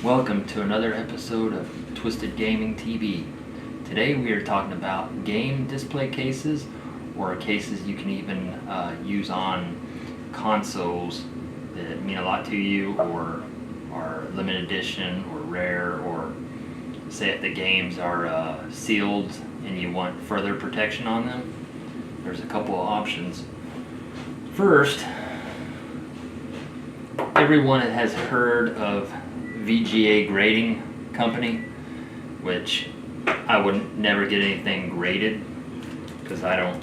Welcome to another episode of Twisted Gaming TV. Today we are talking about game display cases, or cases you can even use on consoles that mean a lot to you, or are limited edition or rare, or say if the games are sealed and you want further protection on them. There's a couple of options. First, everyone has heard of VGA Grading Company, which I would never get anything graded because I'm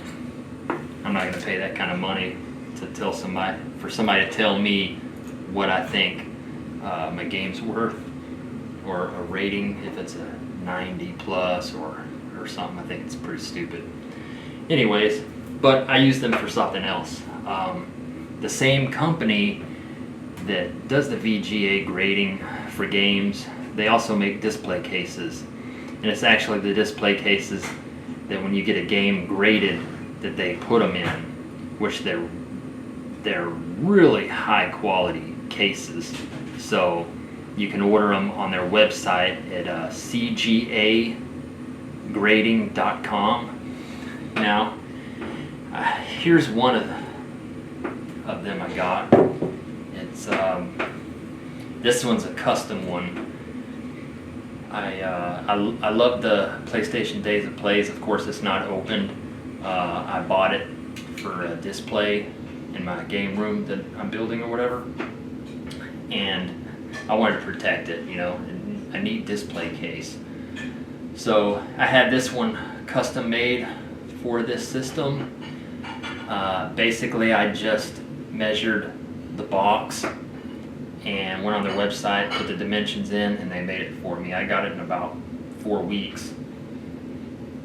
not going to pay that kind of money to tell somebody to tell me what I think my game's worth, or a rating if it's a 90 plus or something. I think it's pretty stupid. Anyways, but I use them for something else. The same company that does the VGA grading for games, they also make display cases, and it's actually the display cases that when you get a game graded that they put them in, which they're really high quality cases. So you can order them on their website at cgagrading.com. Now here's one of them I got. It's this one's a custom one. I love the PlayStation Days of Plays. Of course, it's not opened. I bought it for a display in my game room that I'm building or whatever, and I wanted to protect it. You know, a neat display case. So I had this one custom made for this system. Basically, I just measured the box and went on their website, put the dimensions in, and they made it for me. I got it in about 4 weeks.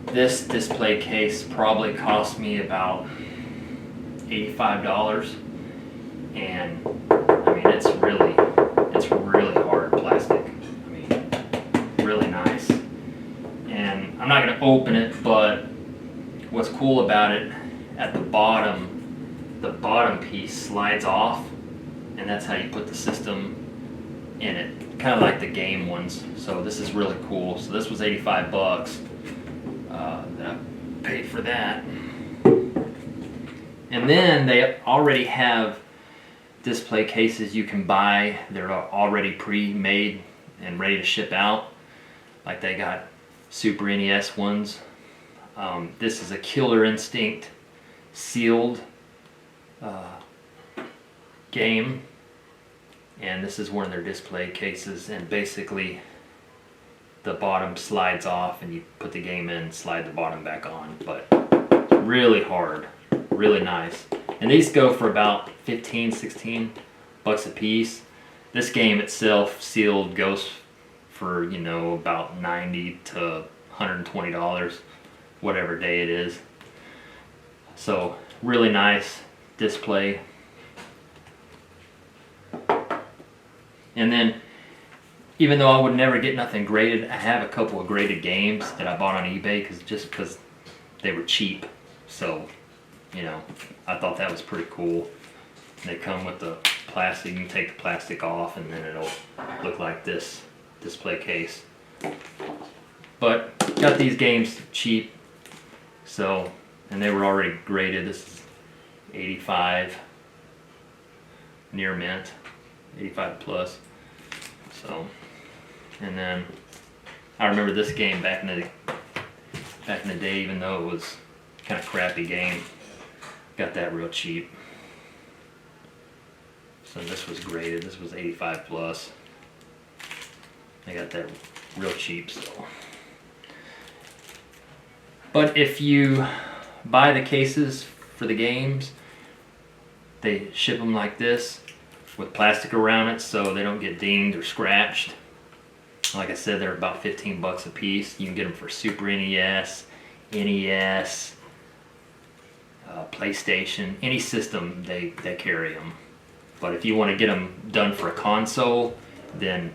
This display case probably cost me about $85, and I mean it's really hard plastic. I mean, really nice. And I'm not going to open it, but what's cool about it, at the bottom piece slides off, and that's how you put the system in it, kind of like the game ones. So this is really cool. So this was $85 that I paid for that. And then they already have display cases you can buy. They're already pre-made and ready to ship out. Like they got Super NES ones. This is a Killer Instinct sealed game, and this is one of their display cases, and basically the bottom slides off and you put the game in, slide the bottom back on. But really hard, really nice. And these go for about 15-16 bucks a piece. This game itself sealed goes for, you know, about $90 to $120, whatever day it is. So really nice display. And then, even though I would never get nothing graded, I have a couple of graded games that I bought on eBay because they were cheap. So, you know, I thought that was pretty cool. They come with the plastic. You can take the plastic off, and then it'll look like this display case. But got these games cheap, so, and they were already graded. This is 85 near mint, 85 plus. So, and then I remember this game back in the day, even though it was kind of crappy game, got that real cheap. So this was graded. This was 85 plus. I got that real cheap. So, but if you buy the cases for the games, they ship them like this with plastic around it so they don't get dinged or scratched. Like I said, they're about 15 bucks a piece. You can get them for Super NES, NES, PlayStation, any system they carry them. But if you want to get them done for a console, then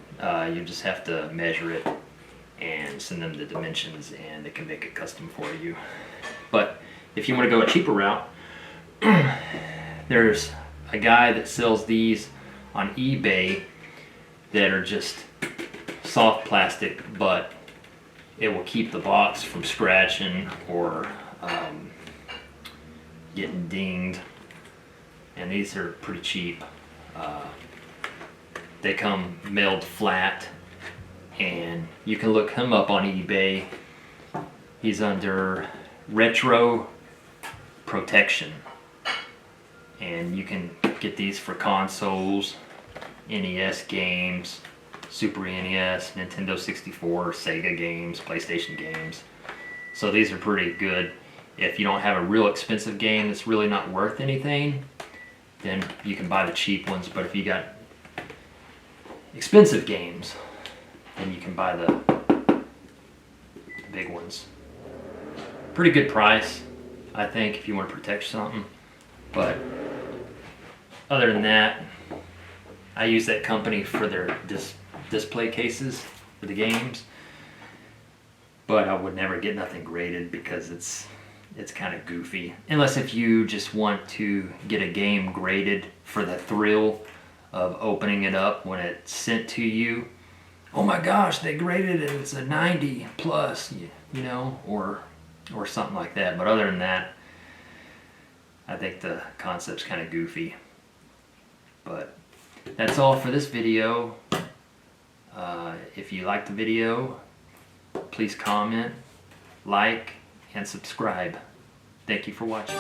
you just have to measure it and send them the dimensions, and they can make it custom for you. But if you want to go a cheaper route, there's a guy that sells these on eBay that are just soft plastic, but it will keep the box from scratching or getting dinged. And these are pretty cheap. They come mailed flat, and you can look him up on eBay. He's under Retro Protection, and you can get these for consoles, NES games, Super NES, Nintendo 64, Sega games, PlayStation games. So these are pretty good. If you don't have a real expensive game that's really not worth anything, then you can buy the cheap ones. But if you got expensive games, then you can buy the big ones. Pretty good price, I think, if you want to protect something. But other than that, I use that company for their display cases for the games. But I would never get nothing graded because it's kind of goofy. Unless if you just want to get a game graded for the thrill of opening it up when it's sent to you. Oh my gosh, they graded it, it's a 90 plus, you know, or something like that. But other than that, I think the concept's kind of goofy. But that's all for this video. If you like the video, please comment, like, and subscribe. Thank you for watching.